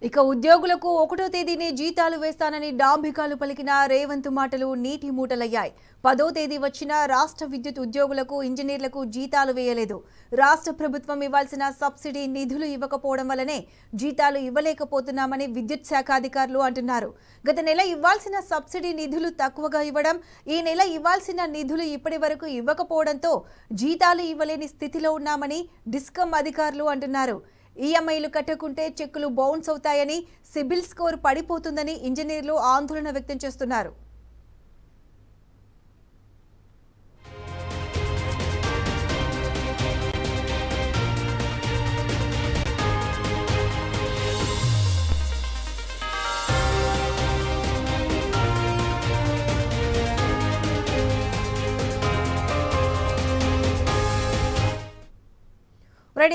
ఇక ఉద్యోగులకు 1వ తేదీనే జీతాలు వేస్తానని డాంబికాలు పలికిన రేవంత్ మాటలు నీటి మూటలయ్యాయి. 10వ తేదీ వచ్చినా రాష్ట్ర విద్యుత్ ఉద్యోగులకు, ఇంజనీర్లకు జీతాలు వేయలేదు. రాష్ట్ర ప్రభుత్వం ఇవ్వాల్సిన సబ్సిడీ నిధులు ఇవ్వకపోవడం వల్లనే జీతాలు ఇవ్వలేకపోతున్నామని విద్యుత్ శాఖ అధికారులు అంటున్నారు. గత నెల ఇవ్వాల్సిన సబ్సిడీ నిధులు తక్కువగా ఇవ్వడం, ఈ నెల ఇవ్వాల్సిన నిధులు ఇప్పటి వరకు ఇవ్వకపోవడంతో జీతాలు ఇవ్వలేని స్థితిలో ఉన్నామని డిస్కమ్ అధికారులు అంటున్నారు. ఈఎంఐలు కట్టకుంటే చెక్కులు బౌన్స్ అవుతాయని, సిబిల్ స్కోర్ పడిపోతుందని ఇంజనీర్లు ఆందోళన వ్యక్తం చేస్తున్నారు.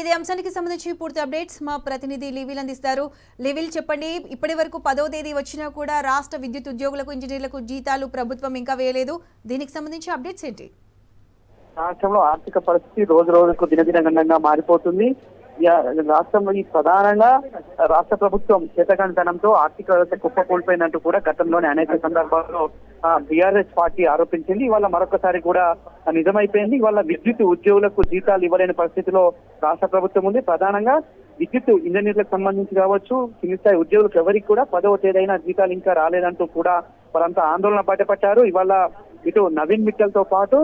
ఇదే అంశానికి సంబంధించి పూర్తి అప్డేట్స్ మా ప్రతినిధి లివిల్ అందిస్తారు. లివిల్, చెప్పండి, ఇప్పటి వరకు 10వ తేదీ వచ్చినా కూడా రాష్ట్ర విద్యుత్ ఉద్యోగులకు, ఇంజనీర్లకు జీతాలు ప్రభుత్వం ఇంకా వేయలేదు. దీనికి సంబంధించి అప్డేట్స్ ఏంటి? రాష్ట్రంలో ఆర్థిక పరిస్థితి రోజు రోజుకు దినదినగండంగా మారిపోతుంది. రాష్ట్రంలో ఈ ప్రధానంగా రాష్ట్ర ప్రభుత్వం చేతకానితనంతో ఆర్థిక వ్యవస్థ కుప్పకూలిపోయిందంటూ కూడా గతంలోనే అనేక సందర్భాల్లో బీఆర్ఎస్ పార్టీ ఆరోపించింది. ఇవాళ మరొకసారి కూడా నిజమైపోయింది. ఇవాళ విద్యుత్ ఉద్యోగులకు జీతాలు ఇవ్వలేని పరిస్థితిలో రాష్ట్ర ప్రభుత్వం ఉంది. ప్రధానంగా విద్యుత్ ఇంజనీర్లకు సంబంధించి కావచ్చు, కింది స్థాయి ఉద్యోగులకు ఎవరికి కూడా 10వ తేదీ జీతాలు ఇంకా రాలేదంటూ కూడా వారంతా ఆందోళన పట్టపట్టారు. ఇవాళ ఇటు నవీన్ మిట్టల్ తో పాటు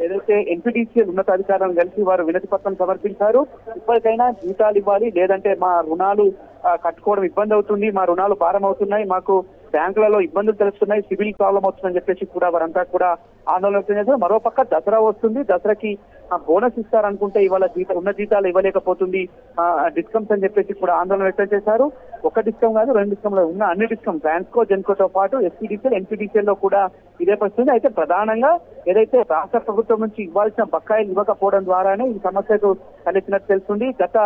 ఏదైతే ఎన్పీటీసీఎల్ ఉన్నతాధికారులను కలిసి వారు వినతి పత్రం సమర్పించారు. ఇప్పటికైనా జీతాలు ఇవ్వాలి, లేదంటే మా రుణాలు కట్టుకోవడం ఇబ్బంది అవుతుంది, మా రుణాలు భారం అవుతున్నాయి, మాకు బ్యాంకులలో ఇబ్బందులు తెలుస్తున్నాయి, సివిల్ ప్రాబ్లం అవుతుందని చెప్పేసి కూడా వారంతా కూడా ఆందోళన వ్యక్తం చేశారు. మరోపక్క దసరా వస్తుంది, దసరాకి బోనస్ ఇస్తారనుకుంటే ఇవాళ ఉన్న జీతాలు ఇవ్వలేకపోతుంది డిస్కమ్స్ అని చెప్పేసి కూడా ఆందోళన వ్యక్తం చేశారు. ఒక డిస్కమ్ కాదు, 2 డిస్కంలో ఉన్న అన్ని డిస్కమ్ ట్రాన్స్కో, జెన్కోతో పాటు ఎస్పీడీసీఎల్, ఎన్పీడీసీఎల్ లో కూడా ఇదే పరిస్థితి. అయితే ప్రధానంగా ఏదైతే రాష్ట్ర ప్రభుత్వం నుంచి ఇవ్వాల్సిన బకాయిలు ఇవ్వకపోవడం ద్వారానే ఈ సమస్యకు తలెత్తినట్టు తెలుస్తుంది. గత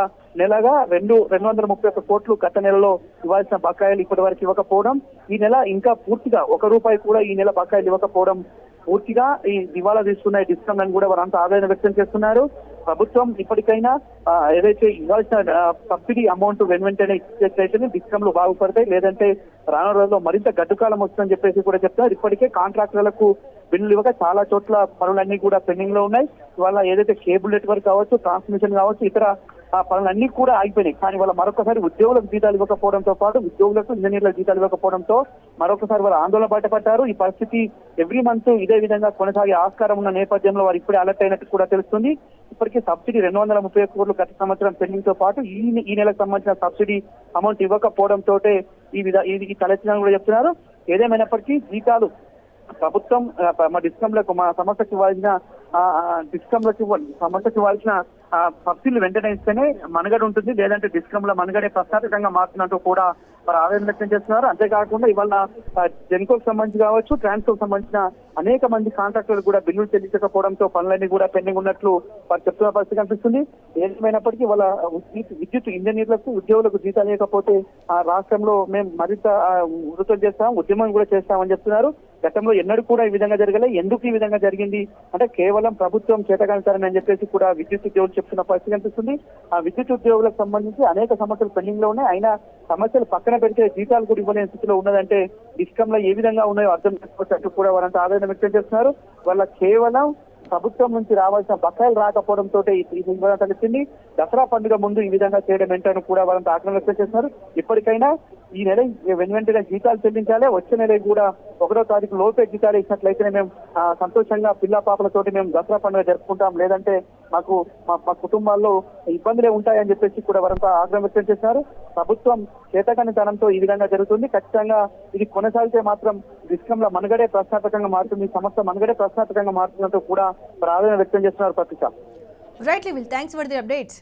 నెలగా 231 కోట్లు గత నెలలో ఇవ్వాల్సిన బకాయిలు ఇప్పటి వరకు ఇవ్వకపోవడం, ఈ నెల ఇంకా పూర్తిగా 1 రూపాయి కూడా ఈ నెల బకాయిలు ఇవ్వకపోవడం పూర్తిగా ఈ దివాలా తీసుకున్న డిస్కమ్ అని కూడా వారంతా ఆవేదన వ్యక్తం చేస్తున్నారు. ప్రభుత్వం ఇప్పటికైనా ఏదైతే ఇవ్వాల్సిన సబ్సిడీ అమౌంట్ వెంటనే ఇచ్చేట్లయితే డిస్కమ్లు బాగుపడతాయి, లేదంటే రానున్న రోజుల్లో మరింత గడ్డుకాలం వస్తుందని చెప్పేసి కూడా చెప్తున్నారు. ఇప్పటికే కాంట్రాక్టర్లకు బిల్లులు ఇవ్వక చాలా చోట్ల పనులన్నీ కూడా పెండింగ్ లో ఉన్నాయి. ఇవాళ ఏదైతే కేబుల్ నెట్వర్క్ కావచ్చు, ట్రాన్స్మిషన్ కావచ్చు, ఇతర పనులన్నీ కూడా ఆగిపోయినాయి. కానీ వాళ్ళ మరొకసారి ఉద్యోగులకు జీతాలు ఇవ్వకపోవడంతో పాటు ఉద్యోగులకు, ఇంజనీర్లకు జీతాలు ఇవ్వకపోవడంతో మరొకసారి వారు ఆందోళన బయటపడ్డారు. ఈ పరిస్థితి ఎవ్రీ మంత్ ఇదే విధంగా కొనసాగే ఆస్కారం ఉన్న నేపథ్యంలో వారు ఇప్పుడే అలర్ట్ అయినట్టు కూడా తెలుస్తుంది. ఇప్పటికీ సబ్సిడీ 230 కోట్లు గత సంవత్సరం పెండింగ్ తో పాటు ఈ నెలకు సంబంధించిన సబ్సిడీ అమౌంట్ ఇవ్వకపోవడంతో ఈ తలెత్తిన కూడా చెప్తున్నారు. ఏదేమైనప్పటికీ జీతాలు ప్రభుత్వం మా డిస్కమ్లకు, మా సంస్థకి ఇవ్వాల్సిన సమస్యకి ఇవ్వాల్సిన సబ్సిడీలు వెంటనే ఇస్తేనే మనుగడ ఉంటుంది, లేదంటే డిస్కమ్ల మనుగడే ప్రశ్నార్థకంగా మారుతున్నట్టు కూడా వారు ఆవేదన వ్యక్తం చేస్తున్నారు. అంతేకాకుండా ఇవాళ జెన్కోకు సంబంధించి కావచ్చు, ట్రాన్స్కోకు సంబంధించిన అనేక మంది కాంట్రాక్టర్లు కూడా బిల్లులు చెల్లించకపోవడంతో పనులన్నీ కూడా పెండింగ్ ఉన్నట్లు వారు చెప్తున్న పరిస్థితి కనిపిస్తుంది. ఏమైనప్పటికీ వాళ్ళ విద్యుత్ ఇంజనీర్లకు, ఉద్యోగులకు జీతాలు లేకపోతే ఆ రాష్ట్రంలో మేము మరింత వృత్తులు చేస్తాం, ఉద్యమం కూడా చేస్తామని చెప్తున్నారు. గతంలో ఎన్నడూ కూడా ఈ విధంగా జరగలే. ఎందుకు ఈ విధంగా జరిగింది అంటే కేవలం ప్రభుత్వం చేతకానితనం అని చెప్పేసి కూడా విద్యుత్ ఉద్యోగులు చెప్తున్న పరిస్థితి కనిపిస్తుంది. ఆ విద్యుత్ ఉద్యోగులకు సంబంధించి అనేక సమస్యలు పెండింగ్ లో ఉన్నాయి. అయినా సమస్యలు పక్కన పెడితే జీతాలు కూడా ఇవ్వలేని స్థితిలో ఉన్నదంటే డిస్కమ్లో ఏ విధంగా ఉన్నాయో అర్థం చేసుకోవచ్చు కూడా వారంతా ఆవేదన వ్యక్తం చేస్తున్నారు. వాళ్ళ కేవలం ప్రభుత్వం నుంచి రావాల్సిన బకాయిలు రాకపోవడంతో తెలిసింది. దసరా పండుగ ముందు ఈ విధంగా చేయడం ఏంటని కూడా వారంతా ఆగ్రహం వ్యక్తం చేస్తున్నారు. ఇప్పటికైనా ఈ నెల వెంటనే జీతాలు చెల్లించాలి, వచ్చే నెల కూడా 1వ తారీఖు లోపే జీతాలు ఇచ్చినట్లయితేనే మేము సంతోషంగా పిల్ల పాపలతోటి మేము దసరా పండుగ జరుపుకుంటాం, లేదంటే మాకు మా కుటుంబాల్లో ఇబ్బందులే ఉంటాయని చెప్పేసి కూడా వారంతా ఆగ్రహం వ్యక్తం చేస్తున్నారు. ప్రభుత్వం చేతకానితనంతో ఈ విధంగా జరుగుతుంది. ఖచ్చితంగా ఇది కొనసాగితే మాత్రం డిస్కమ్ల మనుగడే ప్రశ్నార్థకంగా మారుతుంది, సంస్థ మనుగడే ప్రశ్నార్థకంగా మారుతున్నట్టు కూడా ఆవేదన వ్యక్తం చేస్తున్నారు. ప్రతిష్ట రైట్ లివిల్, థ్యాంక్స్ ఫర్ ది అప్డేట్స్.